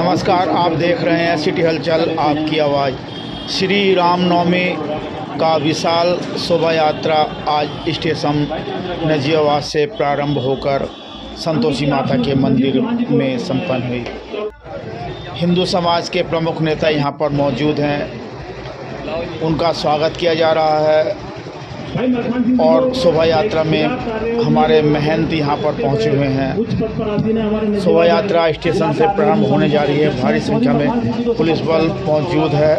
नमस्कार, आप देख रहे हैं सिटी हलचल आपकी आवाज़। श्री रामनवमी का विशाल शोभा यात्रा आज स्टेशन नजीबाबाद से प्रारंभ होकर संतोषी माता के मंदिर में संपन्न हुई। हिंदू समाज के प्रमुख नेता यहां पर मौजूद हैं, उनका स्वागत किया जा रहा है और शोभा यात्रा में हमारे महंत यहाँ पर पहुँचे हुए हैं। शोभा यात्रा स्टेशन से प्रारंभ होने जा रही है। भारी संख्या में पुलिस बल मौजूद है।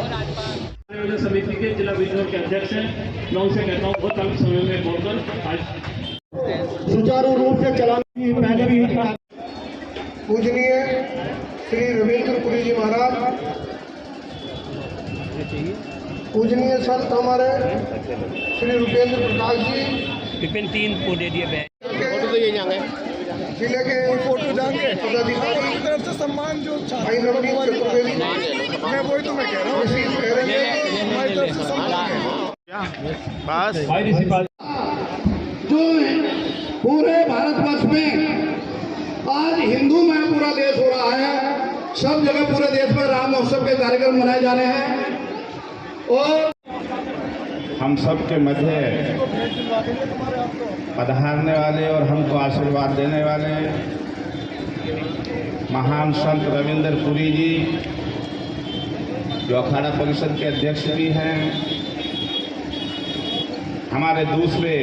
समिति के जिला विजय के अध्यक्ष हैं, मैं उनसे कहता हूँ बहुत कम समय में बोलकर सुचारू रूप से चलाने की पहले भी पूजनीय श्री रविंद्र पुरी जी महाराज, पूजनीय संत हमारे श्री रुपेंद्र प्रकाश जी, विपिन 3 को दे दिए जिले के फोटो जाएंगे पदाधिकारी तरफ से सम्मान जो भाई नवनीत चतुर्वेदी, मैं वही तो मैं कह रहा हूँ हमारी तरफ से सम्मान जो पूरे भारतवर्ष में आज हिंदूमय पूरा देश हो रहा है। सब जगह पूरे देश में राम महोत्सव के कार्यक्रम मनाए जा रहे हैं और हम सब के मध्य पधारने वाले और हमको आशीर्वाद देने वाले महान संत रविंद्र पुरी जी, जो अखाड़ा परिषद के अध्यक्ष भी हैं, हमारे दूसरे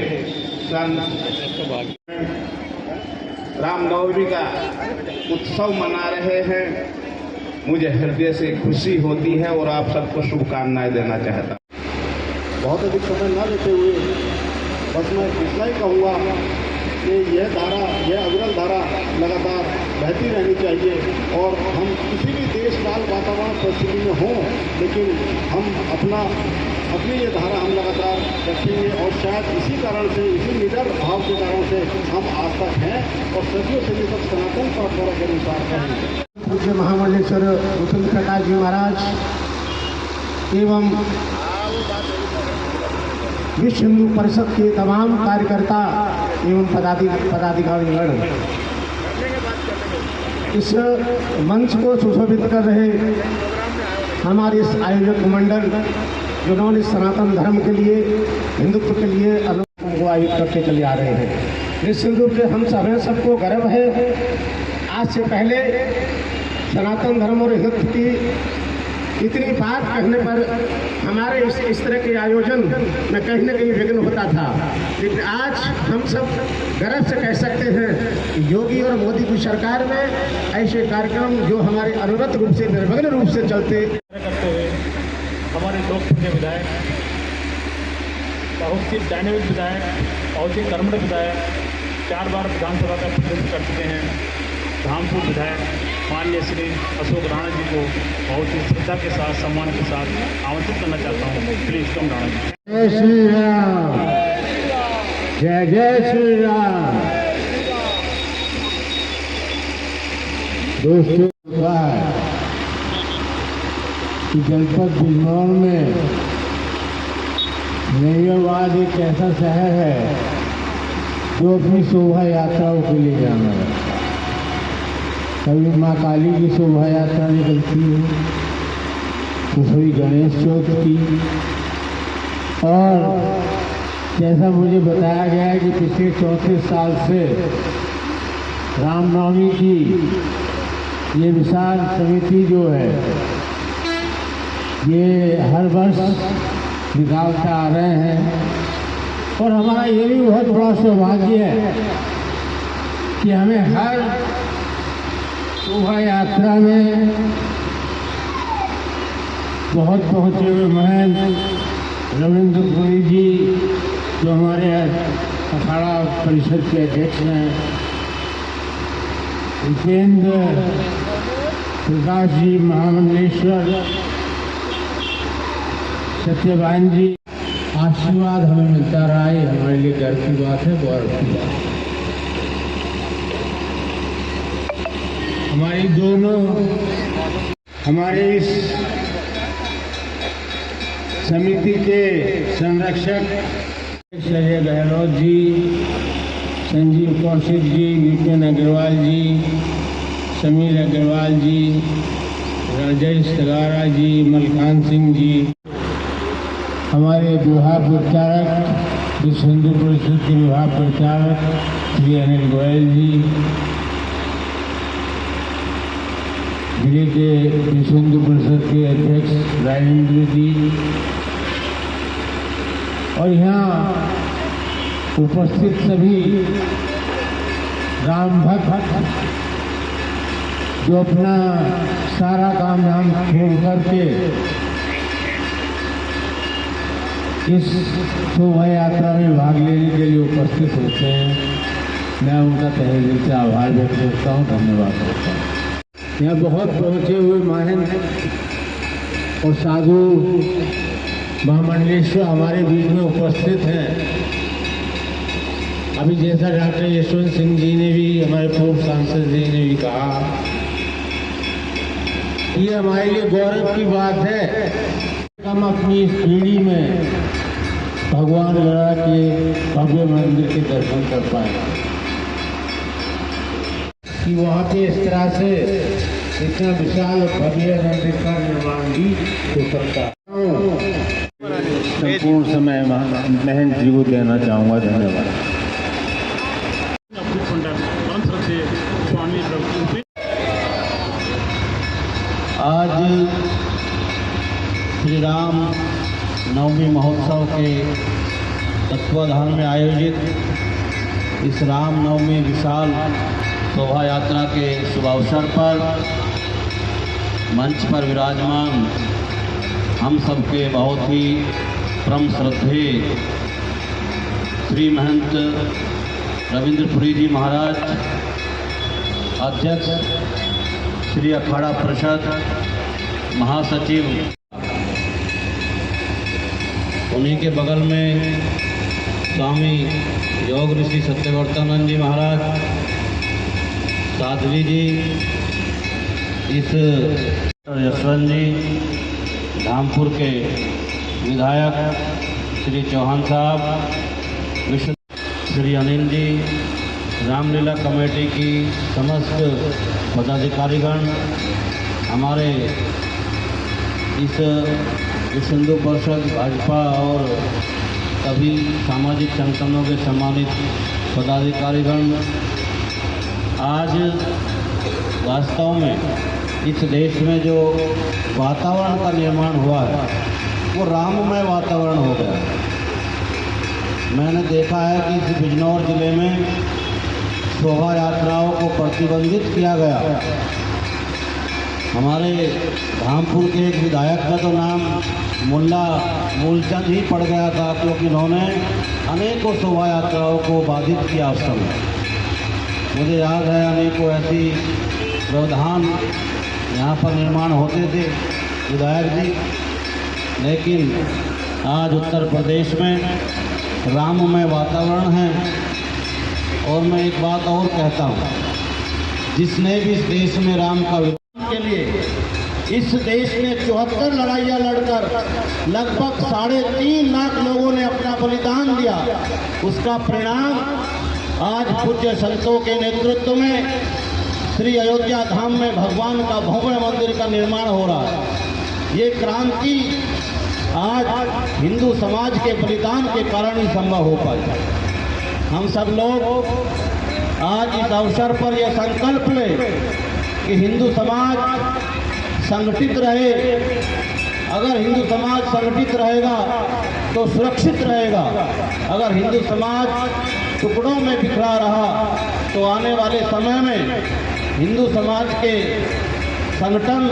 संत रामनवमी का उत्सव मना रहे हैं। मुझे हृदय से खुशी होती है और आप सबको शुभकामनाएं देना चाहता हूँ। बहुत अधिक समय न लेते हुए बस मैं इतना ही कहूँगा कि यह धारा, यह अविरल धारा लगातार बहती रहनी चाहिए और हम किसी भी देश काल वातावरण परिस्थिति में हों, लेकिन हम अपनी ये धारा हम लगातार रखेंगे और शायद इसी कारण से, इसी निडर भाव के कारण से हम आज तक हैं और सदियों से तक सनातन परंपरा के अनुसार हैं। पूज्य महामंडलेश्वर रुपेंद्र प्रकाश जी महाराज एवं विश्व हिंदू परिषद के तमाम कार्यकर्ता एवं पदाधिकारीगण इस मंच को सुशोभित कर रहे हमारे इस आयोजक मंडल, जिन्होंने सनातन धर्म के लिए, हिंदुत्व के लिए अनुष्ठान को आयोजित करके चले आ रहे हैं। निश्चित रूप से हम सबको गर्व है। आज से पहले सनातन धर्म और हिंदुत्व की इतनी बात कहने पर हमारे इस तरह के आयोजन में कहीं न कहीं विघ्न होता था, लेकिन आज हम सब गर्व से कह सकते हैं कि योगी और मोदी की सरकार में ऐसे कार्यक्रम जो हमारे अविरत रूप से, निर्विघ्न रूप से चलते करते हुए हमारे लोकप्रिय विधायक, बहुत ही डायनेमिक विधायक, बहुत ही कर्मठ विधायक, 4 बार विधानसभा का प्रतिनिधित्व कर चुके हैं, धामपुर विधायक माननीय श्री अशोक राणा जी को बहुत ही श्रद्धा के साथ, सम्मान के साथ आमंत्रित करना चाहता हूँ। Please come Rana ji. जय श्री राम, जय जय श्री राम। दोस्तों, जनपद बिजनौर में नजीबाबाद एक ऐसा शहर है जो अपनी शोभा यात्राओं के लिए जाना है। कभी माँ काली की शोभा यात्रा निकलती है, तो कभी गणेश चौथ की, और जैसा मुझे बताया गया है कि पिछले 34 साल से रामनवमी की ये विशाल समिति जो है ये हर वर्ष निकालता आ रहे हैं। और हमारा ये भी बहुत बड़ा सौभाग्य है कि हमें हर शोभा यात्रा में बहुत पहुँचे हुए महंत रविंद्र पुरी जी, जो हमारे अखाड़ा परिषद के अध्यक्ष हैं, उपेंद्र प्रकाश जी महामंडलेश्वर, सत्यवान जी, आशीर्वाद हमें मिलता रहा है, हमारे लिए गर्व की बात है, गौरव की बात है। हमारी दोनों, हमारे इस समिति के संरक्षक संजय गहलोत जी, संजीव कौशिक जी, विपिन अग्रवाल जी, समीर अग्रवाल जी, राजेश सगारा जी, मलकान सिंह जी, हमारे विभाग प्रचारक विश्व हिंदू परिषद के विभाग प्रचारक श्री अनिल गोयल जी, जिले के विश्व हिंदू परिषद के अध्यक्ष राजेंद्र जी और यहाँ उपस्थित सभी राम भक्त जो अपना सारा काम धाम छोड़ करके इस शोभा यात्रा में भाग लेने के लिए उपस्थित होते हैं, मैं उनका तहे दिल से आभार व्यक्त करता हूँ, धन्यवाद करता हूँ। यहाँ बहुत पहुँचे हुए महंत और साधु महामंडलेश्वर हमारे बीच में उपस्थित हैं। अभी जैसा डॉक्टर यशवंत सिंह जी ने भी, हमारे पूर्व सांसद जी ने भी कहा, ये हमारे लिए गौरव की बात है। हम अपनी इस पीढ़ी में भगवान लड़ा के भव्य मंदिर के दर्शन कर पाए कि वहाँ पे इस तरह से इतना विशाल भव्य मंदिर का निर्माण भी हो सकता है। संपूर्ण समय महंत जी को देना चाहूँगा, धन्यवाद। आज श्री राम नवमी महोत्सव के तत्वाधान में आयोजित इस राम नवमी विशाल शोभा यात्रा के शुभ अवसर पर मंच पर विराजमान हम सबके बहुत ही परम श्रद्धेय श्री महंत रविंद्रपुरी जी महाराज, अध्यक्ष श्री अखाड़ा परिषद, महासचिव, उन्हीं के बगल में स्वामी योग ऋषि सत्यवर्तानंद जी महाराज, साध्वी जी, इस यशवंत जी, धामपुर के विधायक श्री चौहान साहब, विश्व श्री अनिल जी, रामलीला कमेटी की समस्त पदाधिकारीगण, हमारे इस विश्व हिंदू परिषद भाजपा और सभी सामाजिक संगठनों के सम्मानित पदाधिकारीगण, आज वास्तव में इस देश में जो वातावरण का निर्माण हुआ है वो राममय वातावरण हो गया। मैंने देखा है कि इस बिजनौर जिले में शोभा यात्राओं को प्रतिबंधित किया गया। हमारे धामपुर के एक विधायक का तो नाम मुल्ला मूलचंद ही पड़ गया था, क्योंकि उन्होंने अनेकों शोभा यात्राओं को बाधित किया उस समय। मुझे याद है अनेकों ऐसी व्यवधान यहाँ पर निर्माण होते थे विधायक जी, लेकिन आज उत्तर प्रदेश में राममय वातावरण है। और मैं एक बात और कहता हूँ, जिसने भी इस देश में राम का विकास के लिए इस देश में 74 लड़ाइयाँ लड़कर लगभग 3.5 लाख लोगों ने अपना बलिदान दिया, उसका परिणाम आज पूज्य संतों के नेतृत्व में श्री अयोध्या धाम में भगवान का भव्य मंदिर का निर्माण हो रहा है। ये क्रांति आज हिंदू समाज के बलिदान के कारण ही संभव हो पाई। हम सब लोग आज इस अवसर पर यह संकल्प लें कि हिंदू समाज संगठित रहे। अगर हिंदू समाज संगठित रहेगा तो सुरक्षित रहेगा। अगर हिंदू समाज टुकड़ों में बिखरा रहा तो आने वाले समय में हिंदू समाज के संगठन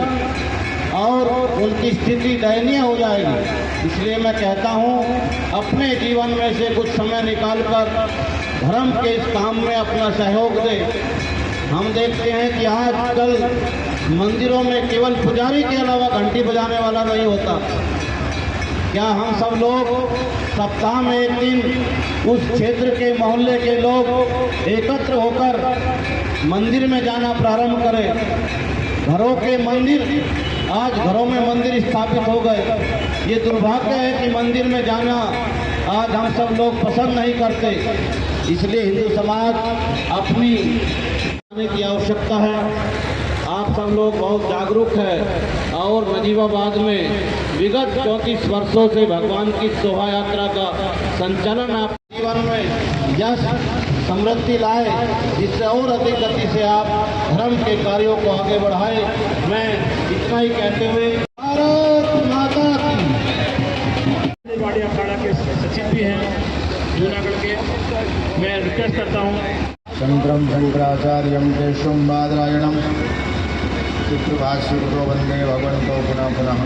और उनकी स्थिति दयनीय हो जाएगी। इसलिए मैं कहता हूँ, अपने जीवन में से कुछ समय निकालकर धर्म के इस काम में अपना सहयोग दें। हम देखते हैं कि आजकल मंदिरों में केवल पुजारी के अलावा घंटी बजाने वाला नहीं होता। क्या हम सब लोग सप्ताह में एक दिन उस क्षेत्र के मोहल्ले के लोग एकत्र होकर मंदिर में जाना प्रारंभ करें। घरों के मंदिर, आज घरों में मंदिर स्थापित हो गए। ये दुर्भाग्य है कि मंदिर में जाना आज हम सब लोग पसंद नहीं करते। इसलिए हिंदू समाज अपनी की आवश्यकता है। आप सब लोग बहुत जागरूक है। और नजीबाबाद में विगत 34 वर्षों से भगवान की शोभा यात्रा का संचालन आप जीवन में यश समृद्धि लाए, जिससे और अधिक गति से आप धर्म के कार्यों को आगे बढ़ाए। मैं इतना ही कहते हुए भारत माता की। वाड़ी अखाड़ा के सचिव भी हैं जूनागढ़ के, मैं रिक्वेस्ट करता हूँ। शंकरम शंकराचार्यम केशवम बादरायणम चित्रभाष्यकृतो वंदे भगवन्तो पुनः पुनः।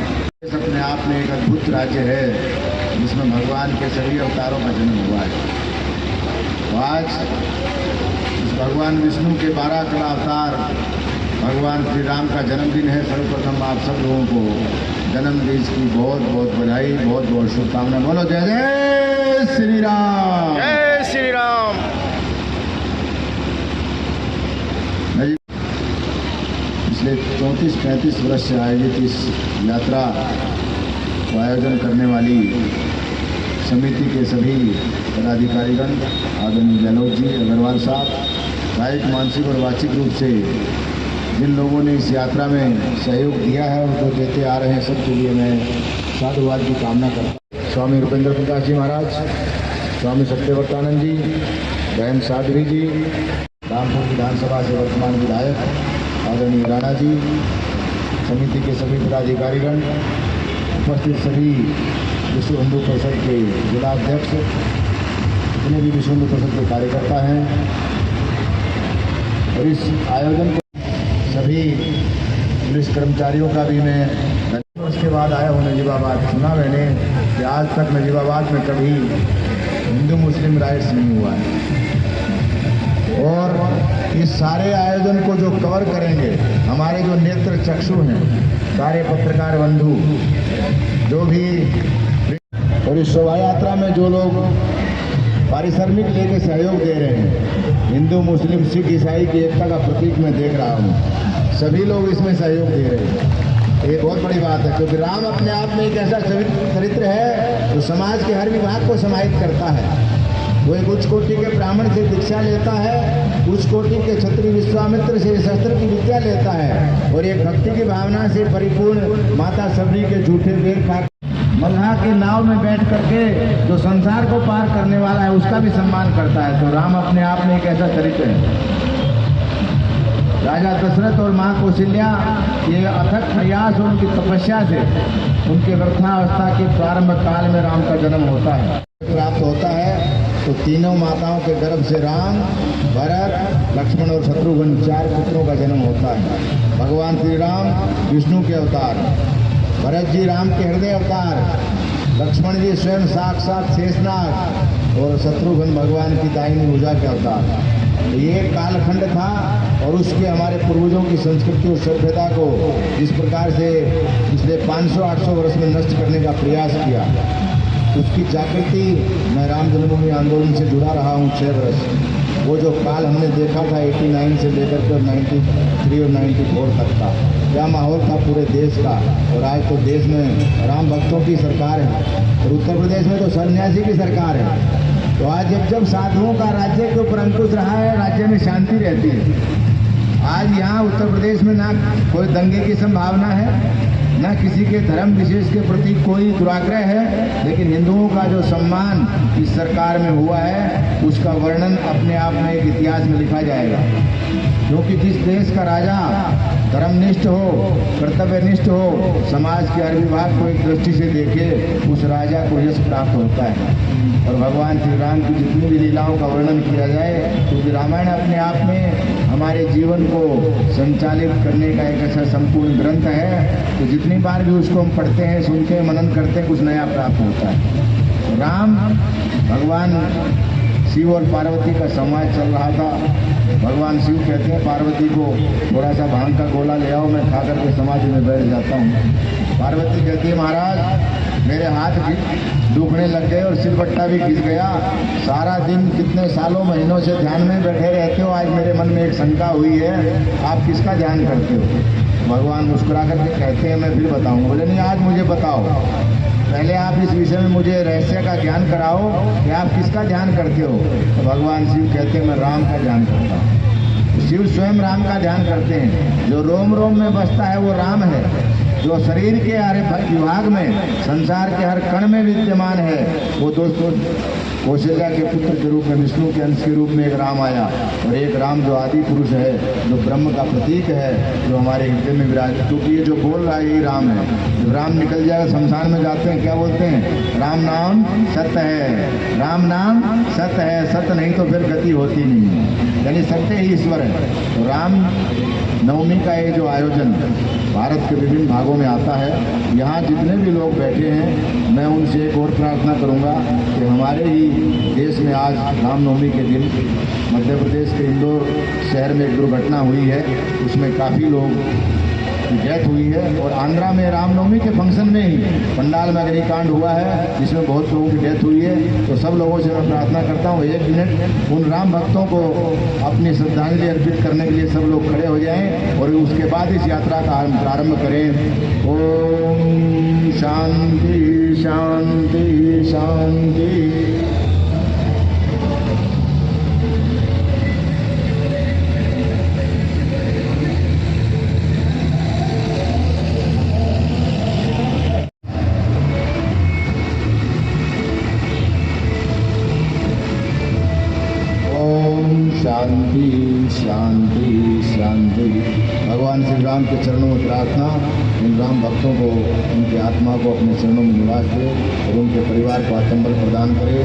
इस अपने आप में एक अद्भुत राज्य है जिसमें भगवान के सभी अवतारों का जन्म हुआ है। तो आज इस भगवान विष्णु के 12 कला अवतार भगवान श्री राम का जन्मदिन है। सर्वप्रथम आप सब लोगों को जन्मदिन की बहुत बहुत बधाई, बहुत बहुत शुभकामनाएं। बोलो जय जय श्री राम, जय श्री राम। पिछले 34-35 वर्ष से आयोजित इस यात्रा को आयोजन करने वाली समिति के सभी पदाधिकारीगण, आदरणीय गहलोत जी, अग्रवाल साहब, कायिक, मानसिक और वाचिक रूप से जिन लोगों ने इस यात्रा में सहयोग दिया है और जो देते आ रहे हैं, सबके लिए मैं साधुवाद की कामना करता हूँ। स्वामी रुपेंद्र प्रकाश जी महाराज, स्वामी सत्यव्रतानंद जी, बहन साध्वी जी, रामपुर विधानसभा से वर्तमान विधायक आदरणीय राणा जी, समिति के सभी पदाधिकारीगण, उपस्थित सभी विश्व हिंदू परिषद के जिलाध्यक्ष, जितने भी विश्व हिंदू परिषद के कार्यकर्ता हैं, और इस आयोजन को सभी पुलिस कर्मचारियों का भी मैं धन्यवाद। उसके बाद आया हूँ नजीबाबाद। सुना मैंने कि आज तक नजीबाबाद में कभी हिंदू मुस्लिम राइट्स नहीं हुआ है, और इस सारे आयोजन को जो कवर करेंगे हमारे जो नेत्र चक्षु हैं, सारे पत्रकार बंधु जो भी, और इस शोभा यात्रा में जो लोग पारिश्रमिक लेके सहयोग दे रहे हैं, हिंदू मुस्लिम सिख ईसाई की एकता का प्रतीक मैं देख रहा हूँ, सभी लोग इसमें सहयोग दे रहे हैं। ये बहुत बड़ी बात है, क्योंकि राम अपने आप में एक ऐसा चरित्र है जो समाज के हर विभाग को समाहित करता है। वो एक उच्च कोटि के ब्राह्मण से दीक्षा लेता है, उच्च कोटि के क्षत्रिय विश्वामित्र से शस्त्र की विद्या लेता है, और एक भक्ति की भावना से परिपूर्ण माता सबरी के झूठे वेद खा मल्लाह की नाव में बैठ करके जो संसार को पार करने वाला है उसका भी सम्मान करता है। तो राम अपने आप में एक ऐसा चरित्र है। राजा दशरथ और माँ कौशल्या ये अथक प्रयास और उनकी तपस्या से उनके वृद्धावस्था के प्रारंभ काल में राम का जन्म होता है, प्राप्त होता है। तो तीनों माताओं के गर्भ से राम, भरत, लक्ष्मण और शत्रुघ्न 4 पुत्रों का जन्म होता है। भगवान श्री राम विष्णु के अवतार, भरत जी राम के हृदय अवतार, लक्ष्मण जी स्वयं साक्षात शेषनाग, और शत्रुघ्न भगवान की दाहिनी भुजा के अवतार। ये कालखंड था, और उसके हमारे पूर्वजों की संस्कृति और सभ्यता को जिस प्रकार से पिछले 500-800 वर्ष में नष्ट करने का प्रयास किया, उसकी जागृति मैं राम जन्मभूमि आंदोलन से जुड़ा रहा हूँ 6 वर्ष। वो जो काल हमने देखा था 89 से लेकर के 93 और 94 तक का, क्या माहौल था पूरे देश का। और आज तो देश में राम भक्तों की सरकार है, और उत्तर प्रदेश में तो सन्यासी की सरकार है। तो आज जब साधुओं का राज्य के ऊपर अंकुश रहा है, राज्य में शांति रहती है। आज यहाँ उत्तर प्रदेश में ना कोई दंगे की संभावना है, न किसी के धर्म विशेष के प्रति कोई दुराग्रह है, लेकिन हिंदुओं का जो सम्मान इस सरकार में हुआ है उसका वर्णन अपने आप में एक इतिहास में लिखा जाएगा। क्योंकि जिस देश का राजा धर्मनिष्ठ हो, कर्तव्यनिष्ठ हो, समाज के हर विभाग को एक दृष्टि से देखे, उस राजा को यश प्राप्त होता है। और भगवान श्री राम की जितनी भी लीलाओं का वर्णन किया जाए, क्योंकि रामायण अपने आप में हमारे जीवन को संचालित करने का एक ऐसा संपूर्ण ग्रंथ है, तो जितनी बार भी उसको हम पढ़ते हैं, सुनते हैं, मनन करते हैं, कुछ नया प्राप्त होता है। राम भगवान शिव और पार्वती का संवाद चल रहा था। भगवान शिव कहते हैं पार्वती को थोड़ा सा भांग का गोला ले आओ, मैं खा करके समाधि में बैठ जाता हूँ। पार्वती कहती है महाराज मेरे हाथ दुखने लग गए और सिरबट्टा भी खिंच गया, सारा दिन कितने सालों महीनों से ध्यान में बैठे रहते हो, आज मेरे मन में एक शंका हुई है, आप किसका ध्यान करते हो। भगवान मुस्कुरा करके कहते हैं मैं फिर बताऊँगा। बोले नहीं, आज मुझे बताओ, पहले आप इस विषय में मुझे रहस्य का ज्ञान कराओ कि आप किसका ध्यान करते हो। तो भगवान शिव कहते हैं मैं राम का ध्यान करता हूँ। शिव स्वयं राम का ध्यान करते हैं, जो रोम रोम में बसता है वो राम है। जो शरीर के हर विभाग में, संसार के हर कण में विद्यमान है, वो दोस्तों कौशल्या के पुत्र के रूप में, विष्णु के अंश के रूप में एक राम आया। और एक राम जो आदि पुरुष है, जो ब्रह्म का प्रतीक है, जो हमारे हृदय में विराज, क्योंकि ये जो बोल रहा है यही राम है। जब राम निकल जाएगा, शमशान में जाते हैं, क्या बोलते हैं? राम नाम सत्य है, राम नाम सत्य है, सत्य नहीं तो फिर गति होती नहीं है, यानी सत्य ही ईश्वर है। तो राम नवमी का ये जो आयोजन भारत के विभिन्न भागों में आता है, यहाँ जितने भी लोग बैठे हैं, मैं उनसे एक और प्रार्थना करूँगा कि हमारे ही देश में आज रामनवमी के दिन मध्य प्रदेश के इंदौर शहर में एक दुर्घटना हुई है, उसमें काफ़ी लोग की डेथ हुई है। और आंध्रा में रामनवमी के फंक्शन में ही पंडाल में अग्निकांड हुआ है, जिसमें बहुत लोगों की डेथ हुई है। तो सब लोगों से मैं प्रार्थना करता हूँ, 1 मिनट उन राम भक्तों को अपनी श्रद्धांजलि अर्पित करने के लिए सब लोग खड़े हो जाएं और उसके बाद इस यात्रा का प्रारंभ करें। ओम शांति शांति शांति। शांति शांति शांति। भगवान श्री राम के चरणों में प्रार्थना, इन राम भक्तों को, उनकी आत्मा को अपने चरणों में निवास दे और उनके परिवार को आत्मबल प्रदान करे।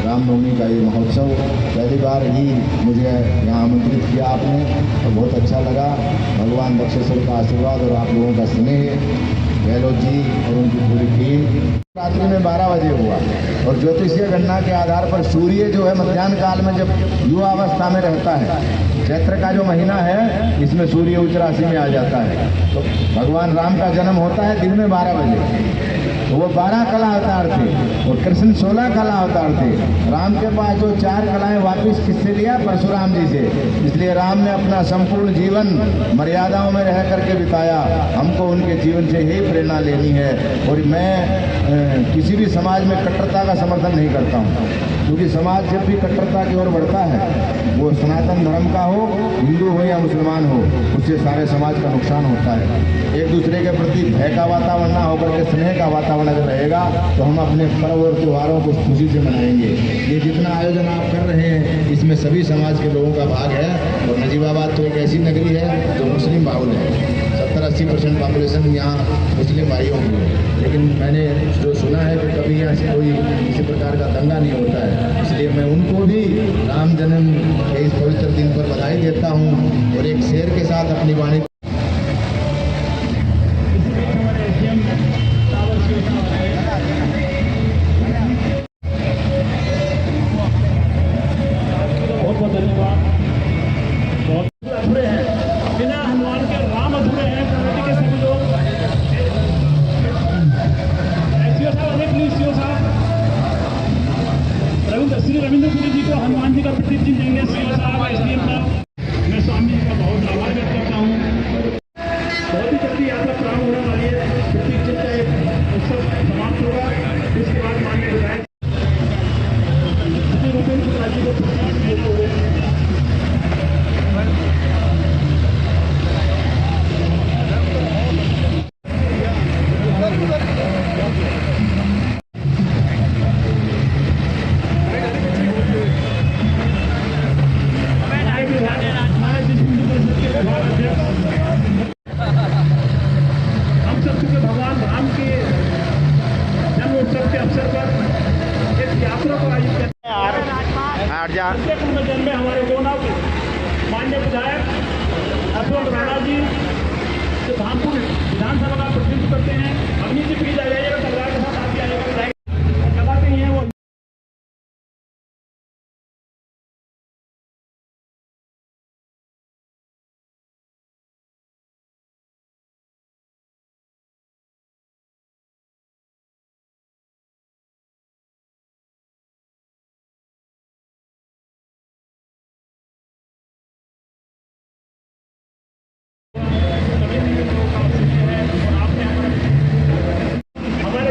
रामनवमी का ये महोत्सव पहली बार ही मुझे यहाँ आमंत्रित किया आपने, तो बहुत अच्छा लगा। भगवान दक्षेश्वर का आशीर्वाद और आप लोगों का स्नेह, गहलोत जी और उनकी पूरी टीम। रात्रि में 12 बजे हुआ और ज्योतिषीय गणना के आधार पर सूर्य जो है मध्याह्न काल में जब युवा अवस्था में रहता है, चैत्र का जो महीना है, इसमें सूर्य उच्च राशि में आ जाता है। तो भगवान राम का जन्म होता है दिन में 12 बजे। तो वो 12 कला अवतार थे और कृष्ण 16 कला अवतार थे। राम के पास जो 4 कलाएं वापिस किससे लिया? परशुराम जी से। इसलिए राम ने अपना संपूर्ण जीवन मर्यादाओं में रह करके बिताया। हमको उनके जीवन से ही प्रेरणा लेनी है। और मैं किसी भी समाज में कट्टरता का समर्थन नहीं करता हूँ, क्योंकि समाज जब भी कट्टरता की ओर बढ़ता है, वो सनातन धर्म का हो, हिंदू हो या मुसलमान हो, उससे सारे समाज का नुकसान होता है। एक दूसरे के प्रति भय का वातावरण ना होकर के स्नेह का वातावरण अगर रहेगा तो हम अपने पर्व और त्योहारों को खुशी से मनाएंगे। ये जितना आयोजन आप कर रहे हैं, इसमें सभी समाज के लोगों का भाग है। और नजीबाबाद तो एक ऐसी नगरी है जो मुस्लिम बाहुल है, 70-80% पॉपुलेशन यहाँ मुस्लिम भाइयों की है। लेकिन मैंने जो सुना है कि कभी यहाँ से कोई किसी प्रकार का दंगा नहीं होता है। इसलिए मैं उनको भी राम जन्म के इस पवित्र दिन पर बधाई देता हूँ और एक शेर के साथ अपनी वाणी श्री रविंद्र पुरी जी को हनुमान जी का प्रतीक चिन्ह देंगे। सीओ साहब, एसडीएम साहब, मैं स्वामी जी का बहुत आभार व्यक्त करता हूँ। बहुत ही जल्दी यात्रा प्रारंभ होने वाली है। प्रतीक चिन्ह का एक उत्सव समाप्त होगा, इसके बाद माननीय विधायक श्री रूपेंद्र प्रसाद जी को प्रतीक देते हुए हम सब चूंकि भगवान राम के जन्मोत्सव के अवसर पर एक यात्रा को आयोजित करते हैं। जन्म में हमारे गोनाव के माननीय विधायक अशोक राणा जी जो धामपुर विधानसभा का प्रतिनिधित्व करते हैं, अग्नि से प्लीज आ जाइएगा, सरकार के साथ आगे आइएगा। लगाते ही हैं वो हमारे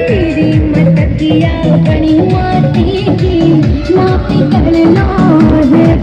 मेरी मटकिया बड़ी माटी की माटी करना है